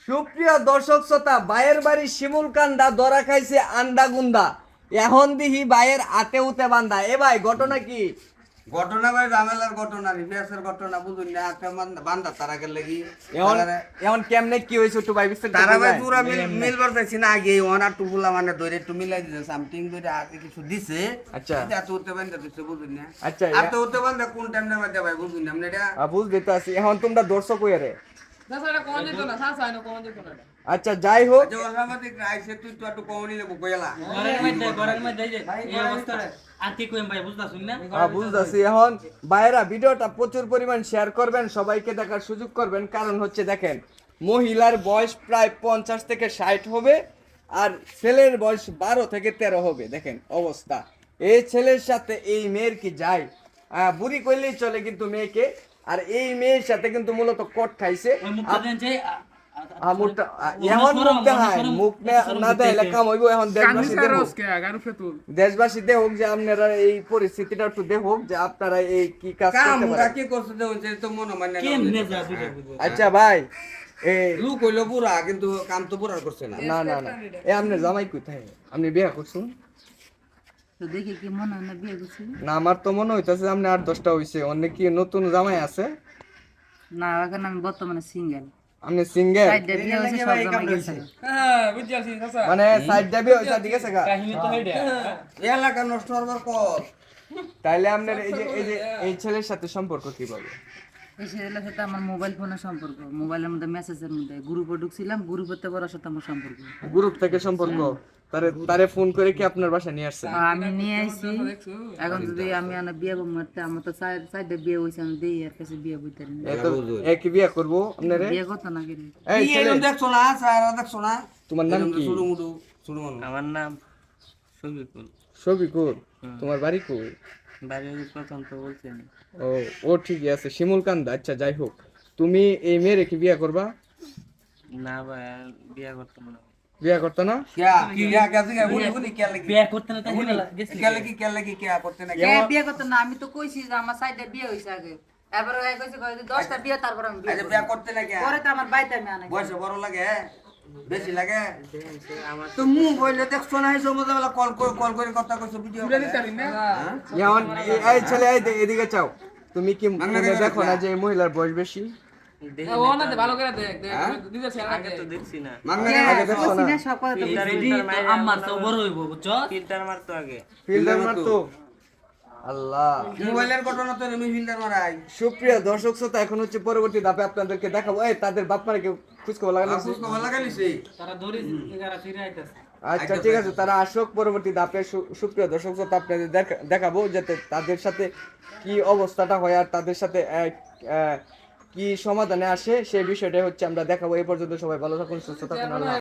সুপ্রিয় দর্শক শ্রোতা, বাইয়ের বাড়ি শিমুল কান্দা ধরা খাইছে আন্ডা গুন্দা। এখন দিহি বাইয়ের আতে উতে বান্দা। এ ভাই ঘটনা কি? ঘটনা ভাই ঝামেলার ঘটনা রিফেসের ঘটনা বুঝুন না আতে বান্দা তারা গেলে কি এখন কেমনে কি হয়েছে একটু ভাই বিস্তারিত তারা ভাই বুঝায়। পুরা মিলবার চাইছি না আগে ওনার টুকুলা মানে ধরে একটু মিলাই দিছে সামথিং ধরে আগে কিছু দিছে আচ্ছা। এত উঠতে বান্দা দিছে বুঝুন না আচ্ছা, এত উঠতে বান্দা কোন টাইমে মধ্যে ভাই বুঝুন না আপনি এটা বুঝতে তো আছি। এখন তোমরা দর্শক হইয়ারে আচ্ছা যাই হোক, যে ওসামাদিক আইছে তুই তো একটু কমনি লেবু কইলা বুঝতেছি। এখন বাইরা ভিডিওটা প্রচুর পরিমাণ শেয়ার করবেন, সবাইকে দেখার সুযোগ করবেন। কারণ হচ্ছে দেখেন, মহিলার বয়স প্রায় 50 থেকে 60 হবে, আর ছেলের বয়স 12 থেকে 13 হবে। দেখেন অবস্থা, এই ছেলের সাথে এই মেয়ের কি যায়? বুড়ি কইলেই চলে কিন্তু মেয়েকে। আর এই মেয়ের সাথে কিন্তু মূলত কট খাইছে। এখন মুখ দেখায়, মুখ না দেখাইলে কাম হইব। এখন দেশবাসী দেখুক যে আপনারা এই পরিস্থিতিটা একটু দেখুক যে আপনারা এই কি কাজ কাম করতে পারেন। কি করছে দেখুন তো মনে মানে আচ্ছা ভাই, লুক হইলো পুরা কিন্তু কাম তো পুরা করছে না না না না, আপনি জামাই কোথায়? আপনি বিয়ে করছেন? তো দেখি কি মনে হয় না বিয়ে করছি না, আমার তো মনে হইতেছে আপনি 8-10টা হইছে। অনেক কি নতুন জামাই আছে? না, এখন আমি বর্তমানে সিঙ্গেল। আপনি সিঙ্গেল? সাইডে বিয়ে হয়েছে, সব জামাই গেছে। মানে সাইড দাবি হইছে, ঠিক আছে গা? এলাকা নষ্ট হবার কর তাইলে আপনার এই ছেলের সাথে সম্পর্ক কিভাবে? এই ছেলের সাথে আমার মোবাইল ফোনের সম্পর্ক, মোবাইলের মধ্যে মেসেজের মধ্যে গ্রুপে ঢুকছিলাম, গ্রুপের থেকে ওর সাথে আমার সম্পর্ক। গ্রুপ থেকে সম্পর্ক? তারে ফোন করে কি আপনার বাসায় নিয়ে আসছেন? আমি নিয়ে আইছি। এখন যদি আমি বিয়ে করতে, আমার তো সাইডে বিয়ে হয়েছে, আমি দিই এর কাছে বিয়ে বইতে এত একই বিয়ে করবো আপনারে? বিয়ে করতো না কি রে? এই ছেলে, দেখছো না স্যার দেখছো না তোমার নাম কি? শুরু মুডু শুরু মানু আমার নাম শফিকুল। শফিকুল? তোমার বাড়ি কই? বাড়ি প্রথম তো বলছেন। ও ও ঠিকই আছে, শিমুল কান্দা। আচ্ছা যাই হোক, তুমি এই মেয়েরে কি বিয়ে করবা? না ভাই, বিয়ে করতাম না। বিয়ে করতে না? বিয়ে করতে না তাই করতে না বিয়ে করতো না, আমি তো কইছি যে আমার সাইডে বিয়ে হয়েছে আগে। এবার ওই কইছে 10টা বিয়ে, তারপর আমি বিয়ে করব। বিয়া করতে না কে পরে তো আমার বাইতে আমি আনাই। বয়স বড় লাগে বেশি লাগে তো মু বইলে দেখছো না এই সময় কল করে কথা কইছো ভিডিও এখন এই ছেলে, এদিকে চাও। তুমি কি মনে দেখো না যে এই মহিলার বয়স বেশি? আগে তো দেখছি না। আগে দেখো কইছি না? না, সব কথা তো বলছি। আমার তো বড় হইব বুঝছো, ফিল্টার মারতো আগে। ফিল্ডার মারতো? আল্লাহ, মোবাইলের ঘটনা তো আমি ফিল্টার মারাই সুপ্রিয় দর্শক শ্রোতা, এখন হচ্ছে পরবর্তী ধাপে আপনাদেরকে দেখাবো। এই তাদের বাপ মারে কেউ খোঁজ খবর লাগানো? খুশ খবর লাগাইছি তারা দড়ি এগারা ফিরে আইতাছে। আচ্ছা ঠিক আছে, তারা আসুক পরবর্তী ধাপে। সুপ্রিয় দর্শক শ্রোতা, আপনাদের দেখাবো যাতে তাদের সাথে কি অবস্থাটা হয় আর তাদের সাথে কি সমাধানে আসে সেই বিষয়টা হচ্ছে আমরা দেখাবো। এই পর্যন্ত সবাই ভালো থাকুন, সুস্থ থাকুন। আল্লাহ।